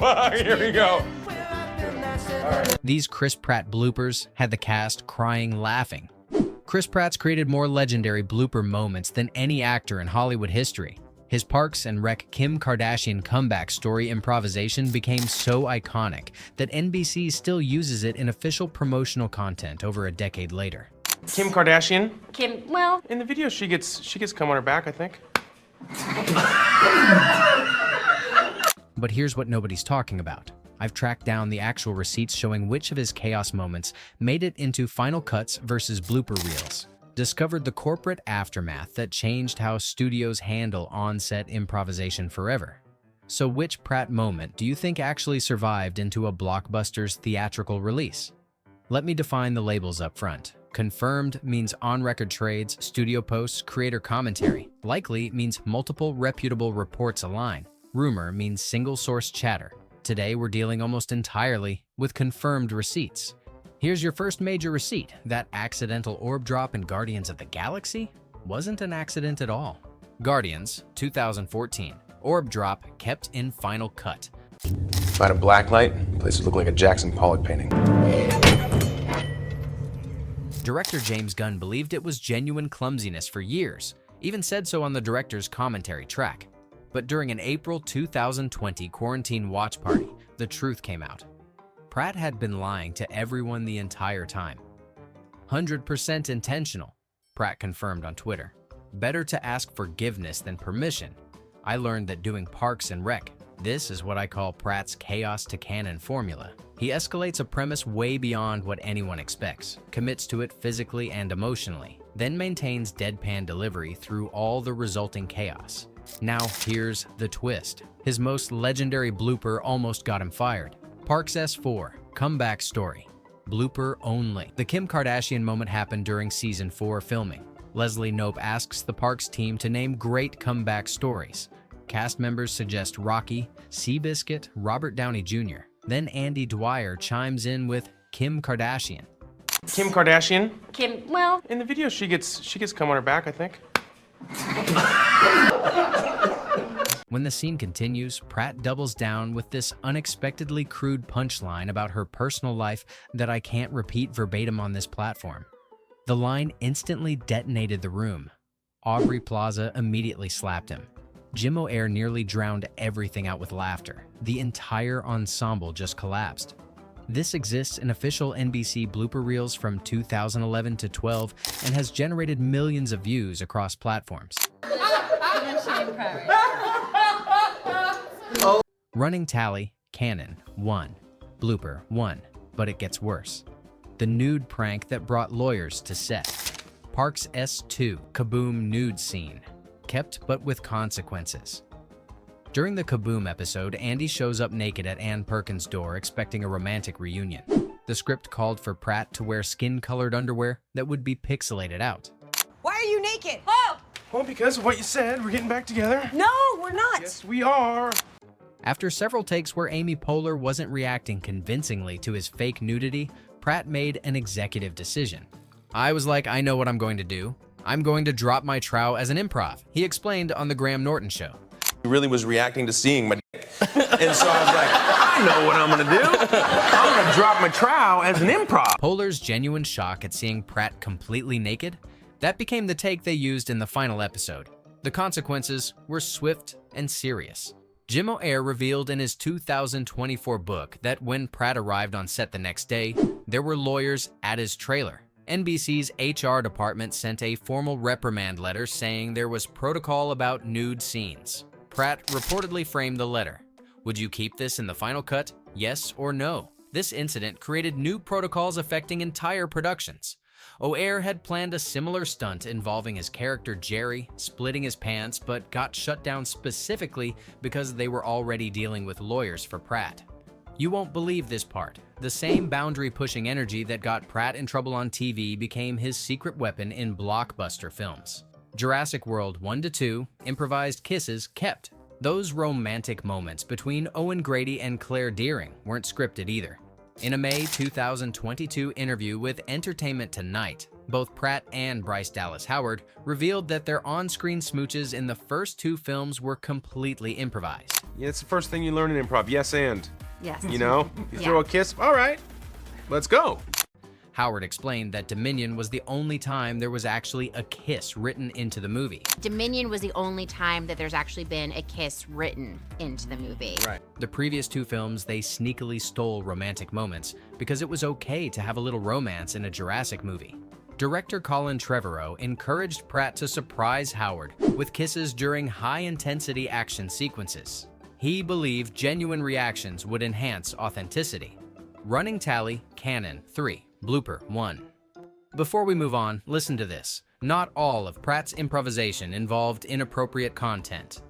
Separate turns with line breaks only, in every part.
Here we go.
These Chris Pratt bloopers had the cast crying laughing. Chris Pratt's created more legendary blooper moments than any actor in Hollywood history. His Parks and Rec Kim Kardashian comeback story Improvisation became so iconic that NBC still uses it in official promotional content over a decade later.
Kim Kardashian?
Well,
In the video, she gets cum on her back, I think.
But here's what nobody's talking about. I've tracked down the actual receipts showing which of his chaos moments made it into final cuts versus blooper reels. Discovered the corporate aftermath that changed how studios handle on-set improvisation forever. So which Pratt moment do you think actually survived into a blockbuster's theatrical release? Let me define the labels up front. Confirmed means on-record trades, studio posts, creator commentary. Likely means multiple reputable reports align. Rumor means single-source chatter. Today, we're dealing almost entirely with confirmed receipts. Here's your first major receipt. That accidental orb drop in Guardians of the Galaxy wasn't an accident at all. Guardians, 2014. Orb drop kept in final cut.
If I had a black light, place would look like a Jackson Pollock painting.
Director James Gunn believed it was genuine clumsiness for years, even said so on the director's commentary track. But during an April 2020 quarantine watch party, the truth came out. Pratt had been lying to everyone the entire time. 100% intentional, Pratt confirmed on Twitter. Better to ask forgiveness than permission. I learned that doing Parks and Rec, this is what I call Pratt's chaos to canon formula. He escalates a premise way beyond what anyone expects, commits to it physically and emotionally, then maintains deadpan delivery through all the resulting chaos. Now here's the twist. His most legendary blooper almost got him fired. Parks S4, comeback story. Blooper only. The Kim Kardashian moment happened during season 4 filming. Leslie Knope asks the Parks team to name great comeback stories. Cast members suggest Rocky, Seabiscuit, Robert Downey Jr. Then Andy Dwyer chimes in with Kim Kardashian.
Kim Kardashian?
Well,
In the video, she gets cum on her back, I think.
When the scene continues, Pratt doubles down with this unexpectedly crude punchline about her personal life that I can't repeat verbatim on this platform. The line instantly detonated the room. Aubrey Plaza immediately slapped him. Jim O'Heir nearly drowned everything out with laughter. The entire ensemble just collapsed. This exists in official NBC blooper reels from 2011 to 12 and has generated millions of views across platforms. Running tally, canon, 1. Blooper, 1. But it gets worse. The nude prank that brought lawyers to set. Parks S2, Kaboom nude scene. Kept but with consequences. During the Kaboom episode, Andy shows up naked at Ann Perkins' door expecting a romantic reunion. The script called for Pratt to wear skin-colored underwear that would be pixelated out.
Why are you naked? Oh!
Well, because of what you said, we're getting back together.
No, we're not.
Yes, we are.
After several takes where Amy Poehler wasn't reacting convincingly to his fake nudity, Pratt made an executive decision. I was like, I know what I'm going to do. I'm going to drop my trow as an improv, he explained on The Graham Norton Show.
He really was reacting to seeing my dick. And so I was like, I know what I'm gonna do. I'm gonna drop my trow as an improv.
Poehler's genuine shock at seeing Pratt completely naked, that became the take they used in the final episode. The consequences were swift and serious. Jim O'Heir revealed in his 2024 book that when Pratt arrived on set the next day, there were lawyers at his trailer. NBC's HR department sent a formal reprimand letter saying there was protocol about nude scenes. Pratt reportedly framed the letter. Would you keep this in the final cut? Yes or no? This incident created new protocols affecting entire productions. O'Heir had planned a similar stunt involving his character Jerry splitting his pants, but got shut down specifically because they were already dealing with lawyers for Pratt. You won't believe this part. The same boundary-pushing energy that got Pratt in trouble on TV became his secret weapon in blockbuster films. Jurassic World 1-2, improvised kisses kept. Those romantic moments between Owen Grady and Claire Dearing weren't scripted either. In a May 2022 interview with Entertainment Tonight, both Pratt and Bryce Dallas Howard revealed that their on-screen smooches in the first two films were completely improvised.
Yeah, it's the first thing you learn in improv. Yes, and.
Yes.
You know? You throw a kiss, all right, let's go.
Howard explained that Dominion was the only time there was actually a kiss written into the movie.
Dominion was the only time that there's actually been a kiss written into the movie.
Right.
The previous two films, they sneakily stole romantic moments because it was okay to have a little romance in a Jurassic movie. Director Colin Trevorrow encouraged Pratt to surprise Howard with kisses during high-intensity action sequences. He believed genuine reactions would enhance authenticity. Running tally, Canon 3, Blooper 1. Before we move on, listen to this. Not all of Pratt's improvisation involved inappropriate content.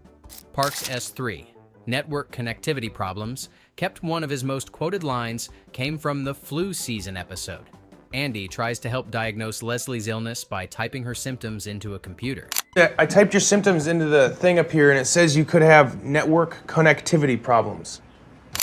Parks S3, network connectivity problems, kept one of his most quoted lines came from the flu season episode. Andy tries to help diagnose Leslie's illness by typing her symptoms into a computer.
I typed your symptoms into the thing up here and it says you could have network connectivity problems.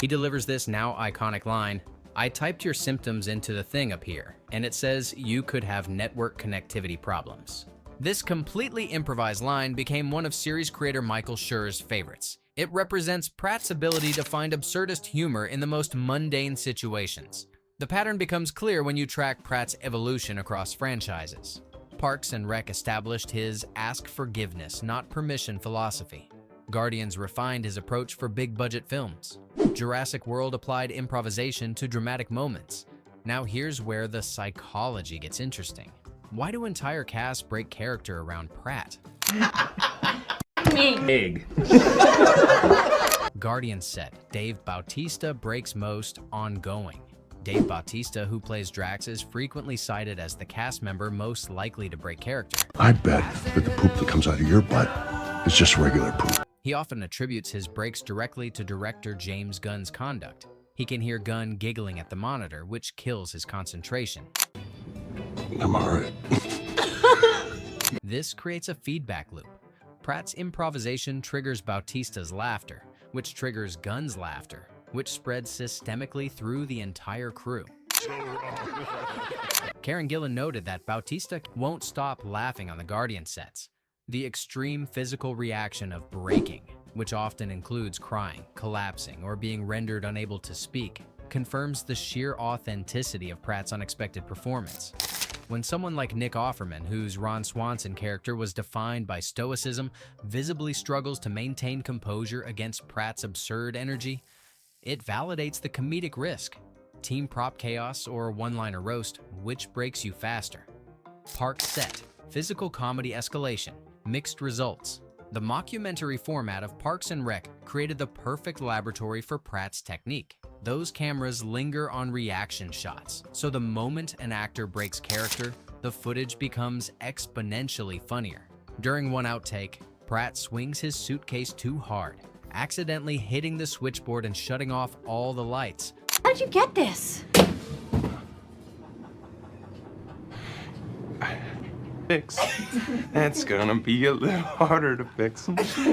He delivers this now iconic line, "I typed your symptoms into the thing up here, and it says you could have network connectivity problems." This completely improvised line became one of series creator Michael Schur's favorites. It represents Pratt's ability to find absurdist humor in the most mundane situations. The pattern becomes clear when you track Pratt's evolution across franchises. Parks and Rec established his ask forgiveness, not permission philosophy. Guardians refined his approach for big-budget films. Jurassic World applied improvisation to dramatic moments. Now here's where the psychology gets interesting. Why do entire casts break character around Pratt?
Egg.
Guardians said Dave Bautista breaks most ongoing. Dave Bautista, who plays Drax, is frequently cited as the cast member most likely to break character.
I bet that the poop that comes out of your butt is just regular poop.
He often attributes his breaks directly to director James Gunn's conduct. He can hear Gunn giggling at the monitor, which kills his concentration.
I'm all right.
This creates a feedback loop. Pratt's improvisation triggers Bautista's laughter, which triggers Gunn's laughter, which spreads systemically through the entire crew. Karen Gillan noted that Bautista won't stop laughing on the Guardian sets. The extreme physical reaction of breaking, which often includes crying, collapsing, or being rendered unable to speak, confirms the sheer authenticity of Pratt's unexpected performance. When someone like Nick Offerman, whose Ron Swanson character was defined by stoicism, visibly struggles to maintain composure against Pratt's absurd energy, it validates the comedic risk. Team prop chaos or one-liner roast, which breaks you faster? Park set, physical comedy escalation, mixed results. The mockumentary format of Parks and Rec created the perfect laboratory for Pratt's technique. Those cameras linger on reaction shots, so the moment an actor breaks character, the footage becomes exponentially funnier. During one outtake, Pratt swings his suitcase too hard, accidentally hitting the switchboard and shutting off all the lights.
How did you get this?
Fix. That's gonna be a little harder to fix.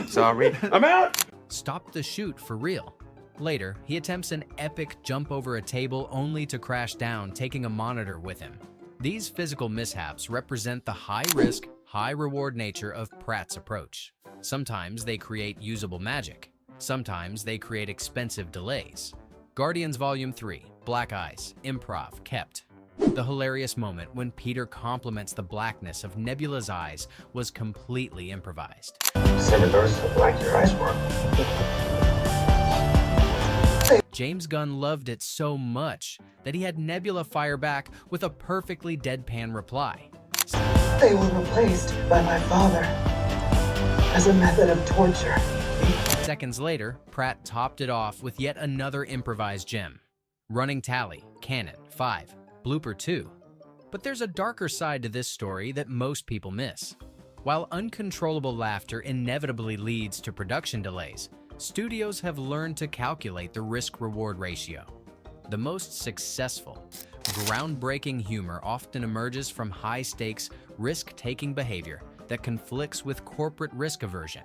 Sorry. I'm out!
Stopped the shoot for real. Later, he attempts an epic jump over a table only to crash down, taking a monitor with him. These physical mishaps represent the high-risk, high-reward nature of Pratt's approach. Sometimes they create usable magic. Sometimes they create expensive delays. Guardians Volume 3, Black Eyes, Improv, kept. The hilarious moment when Peter compliments the blackness of Nebula's eyes was completely improvised.
7 doors to black your eyes were.
James Gunn loved it so much that he had Nebula fire back with a perfectly deadpan reply.
They were replaced by my father as a method of torture.
Seconds later, Pratt topped it off with yet another improvised gem. Running tally, Canon 5, Blooper 2. But there's a darker side to this story that most people miss. While uncontrollable laughter inevitably leads to production delays, studios have learned to calculate the risk-reward ratio. The most successful, groundbreaking humor often emerges from high-stakes, risk-taking behavior that conflicts with corporate risk aversion.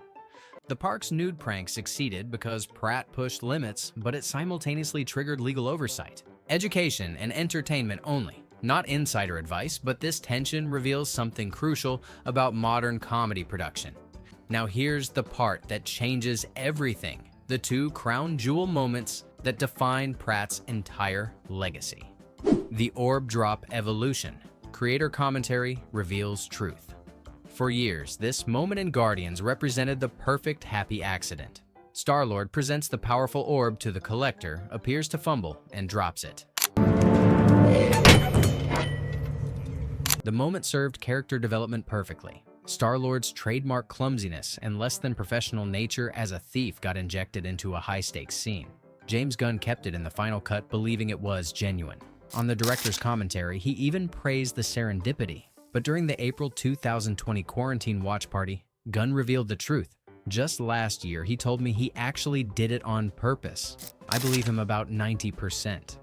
The Parks Nude prank succeeded because Pratt pushed limits, but it simultaneously triggered legal oversight. Education and entertainment only, not insider advice, but this tension reveals something crucial about modern comedy production. Now here's the part that changes everything, the two crown jewel moments that define Pratt's entire legacy. The orb drop evolution. Creator commentary reveals truth. For years, this moment in Guardians represented the perfect happy accident. Star-Lord presents the powerful orb to the Collector, appears to fumble, and drops it. The moment served character development perfectly. Star-Lord's trademark clumsiness and less than professional nature as a thief got injected into a high-stakes scene. James Gunn kept it in the final cut, believing it was genuine. On the director's commentary, he even praised the serendipity. But during the April 2020 quarantine watch party, Gunn revealed the truth. Just last year, he told me he actually did it on purpose. I believe him about 90%.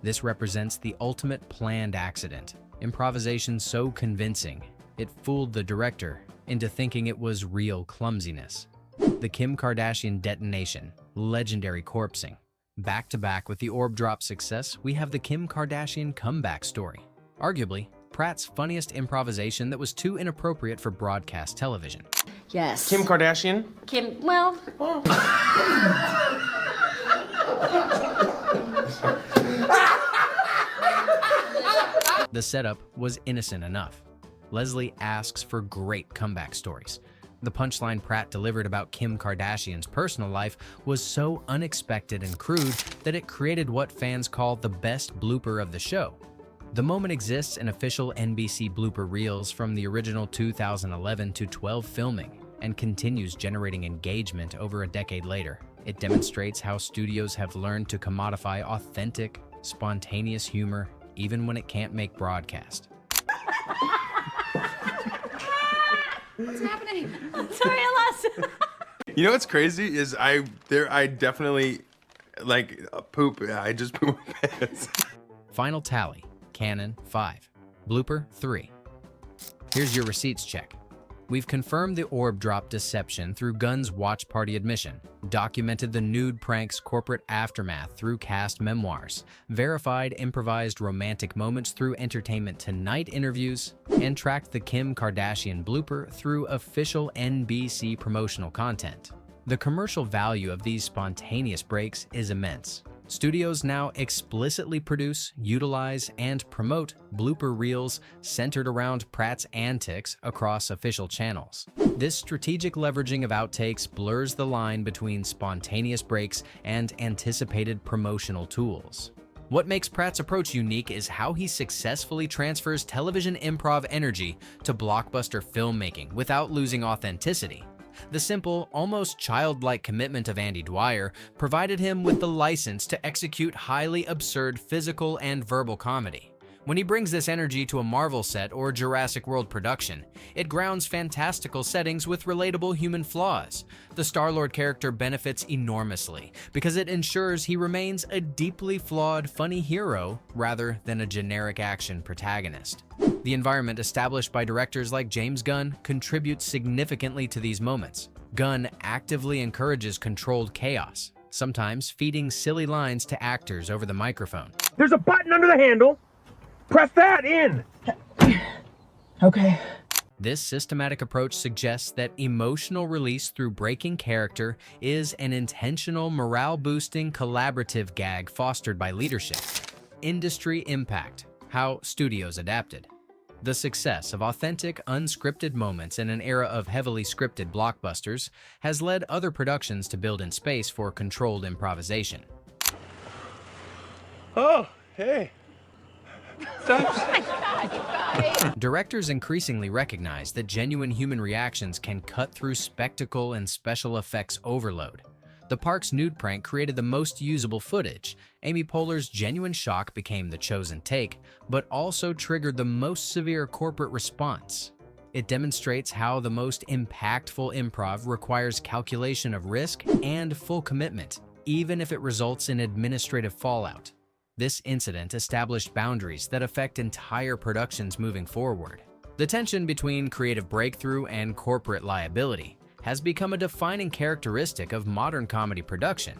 This represents the ultimate planned accident. Improvisation so convincing, it fooled the director into thinking it was real clumsiness. The Kim Kardashian detonation, legendary corpsing. Back to back with the orb drop success, we have the Kim Kardashian comeback story. Arguably, Pratt's funniest improvisation that was too inappropriate for broadcast television.
Yes.
Kim Kardashian?
Kim, well,
The setup was innocent enough. Leslie asks for great comeback stories. The punchline Pratt delivered about Kim Kardashian's personal life was so unexpected and crude that it created what fans call the best blooper of the show. The moment exists in official NBC blooper reels from the original 2011-12 filming and continues generating engagement over a decade later. It demonstrates how studios have learned to commodify authentic, spontaneous humor even when it can't make broadcast.
what's happening? Sorry, I lost.
You know what's crazy is I definitely like poop. I just poop my pants.
Final tally, Canon 5, Blooper 3. Here's your receipts check. We've confirmed the orb drop deception through Gunn's watch party admission, documented the Nude prank's corporate aftermath through cast memoirs, verified improvised romantic moments through Entertainment Tonight interviews, and tracked the Kim Kardashian blooper through official NBC promotional content. The commercial value of these spontaneous breaks is immense. Studios now explicitly produce, utilize, and promote blooper reels centered around Pratt's antics across official channels. This strategic leveraging of outtakes blurs the line between spontaneous breaks and anticipated promotional tools. What makes Pratt's approach unique is how he successfully transfers television improv energy to blockbuster filmmaking without losing authenticity. The simple, almost childlike commitment of Andy Dwyer provided him with the license to execute highly absurd physical and verbal comedy. When he brings this energy to a Marvel set or Jurassic World production, it grounds fantastical settings with relatable human flaws. The Star-Lord character benefits enormously because it ensures he remains a deeply flawed, funny hero rather than a generic action protagonist. The environment established by directors like James Gunn contributes significantly to these moments. Gunn actively encourages controlled chaos, sometimes feeding silly lines to actors over the microphone.
There's a button under the handle. Press that in.
Okay.
This systematic approach suggests that emotional release through breaking character is an intentional, morale-boosting, collaborative gag fostered by leadership. Industry impact, how studios adapted. The success of authentic, unscripted moments in an era of heavily scripted blockbusters has led other productions to build in space for controlled improvisation.
Oh, hey.
Directors increasingly recognize that genuine human reactions can cut through spectacle and special effects overload. The park's nude prank created the most usable footage. Amy Poehler's genuine shock became the chosen take, but also triggered the most severe corporate response. It demonstrates how the most impactful improv requires calculation of risk and full commitment, even if it results in administrative fallout. This incident established boundaries that affect entire productions moving forward. The tension between creative breakthrough and corporate liability has become a defining characteristic of modern comedy production.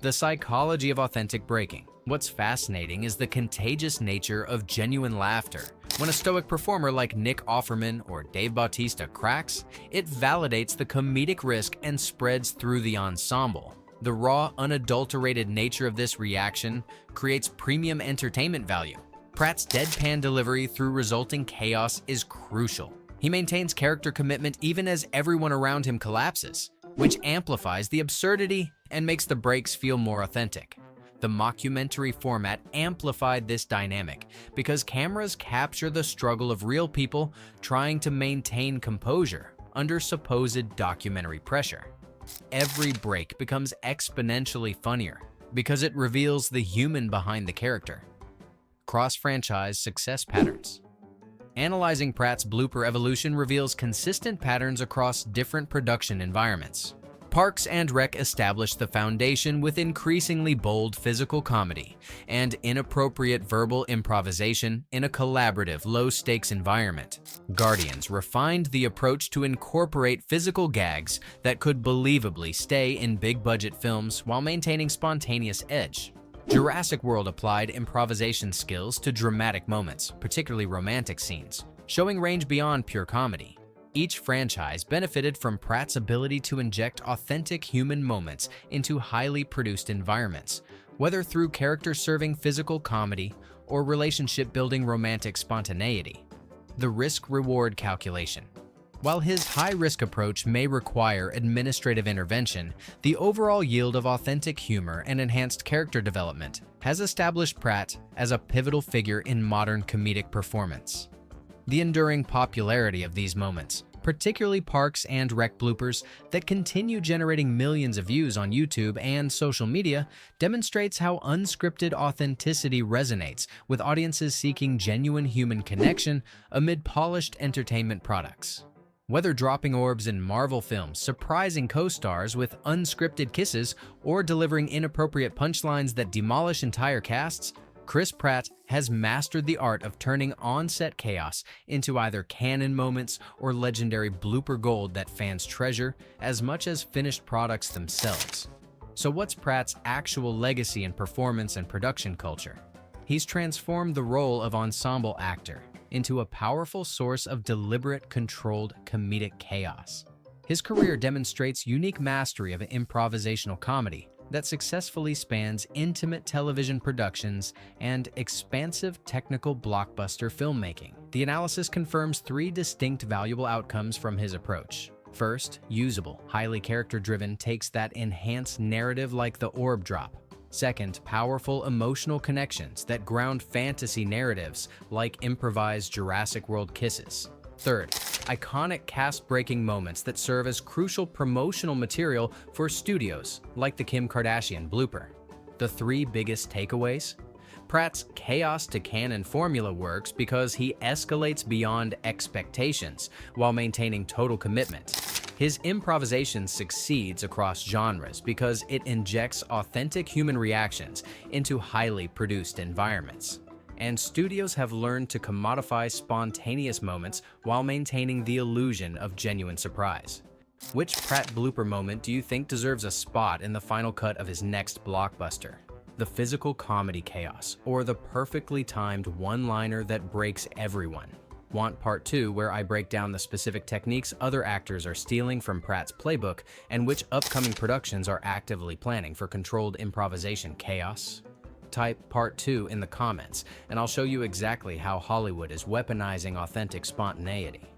The psychology of authentic breaking. What's fascinating is the contagious nature of genuine laughter. When a stoic performer like Nick Offerman or Dave Bautista cracks, it validates the comedic risk and spreads through the ensemble. The raw, unadulterated nature of this reaction creates premium entertainment value. Pratt's deadpan delivery through resulting chaos is crucial. He maintains character commitment even as everyone around him collapses, which amplifies the absurdity and makes the breaks feel more authentic. The mockumentary format amplified this dynamic because cameras capture the struggle of real people trying to maintain composure under supposed documentary pressure. Every break becomes exponentially funnier because it reveals the human behind the character. Cross-franchise success patterns. Analyzing Pratt's blooper evolution reveals consistent patterns across different production environments. Parks and Rec established the foundation with increasingly bold physical comedy and inappropriate verbal improvisation in a collaborative, low-stakes environment. Guardians refined the approach to incorporate physical gags that could believably stay in big-budget films while maintaining spontaneous edge. Jurassic World applied improvisation skills to dramatic moments, particularly romantic scenes, showing range beyond pure comedy. Each franchise benefited from Pratt's ability to inject authentic human moments into highly produced environments, whether through character-serving physical comedy or relationship-building romantic spontaneity. The risk-reward calculation. While his high-risk approach may require administrative intervention, the overall yield of authentic humor and enhanced character development has established Pratt as a pivotal figure in modern comedic performance. The enduring popularity of these moments, particularly Parks and Rec bloopers that continue generating millions of views on YouTube and social media, demonstrates how unscripted authenticity resonates with audiences seeking genuine human connection amid polished entertainment products. Whether dropping orbs in Marvel films, surprising co-stars with unscripted kisses, or delivering inappropriate punchlines that demolish entire casts, Chris Pratt has mastered the art of turning on-set chaos into either canon moments or legendary blooper gold that fans treasure as much as finished products themselves. So what's Pratt's actual legacy in performance and production culture? He's transformed the role of ensemble actor into a powerful source of deliberate, controlled comedic chaos. His career demonstrates unique mastery of improvisational comedy that successfully spans intimate television productions and expansive technical blockbuster filmmaking. The analysis confirms three distinct valuable outcomes from his approach. First, usable, highly character-driven takes that enhanced narrative like the orb drop. Second, powerful emotional connections that ground fantasy narratives like improvised Jurassic World kisses. Third, iconic cast-breaking moments that serve as crucial promotional material for studios like the Kim Kardashian blooper. The three biggest takeaways? Pratt's chaos to canon formula works because he escalates beyond expectations while maintaining total commitment. His improvisation succeeds across genres because it injects authentic human reactions into highly produced environments. And studios have learned to commodify spontaneous moments while maintaining the illusion of genuine surprise. Which Pratt blooper moment do you think deserves a spot in the final cut of his next blockbuster? The physical comedy chaos, or the perfectly timed one-liner that breaks everyone? Want Part 2, where I break down the specific techniques other actors are stealing from Pratt's playbook and which upcoming productions are actively planning for controlled improvisation chaos? Type Part 2 in the comments, and I'll show you exactly how Hollywood is weaponizing authentic spontaneity.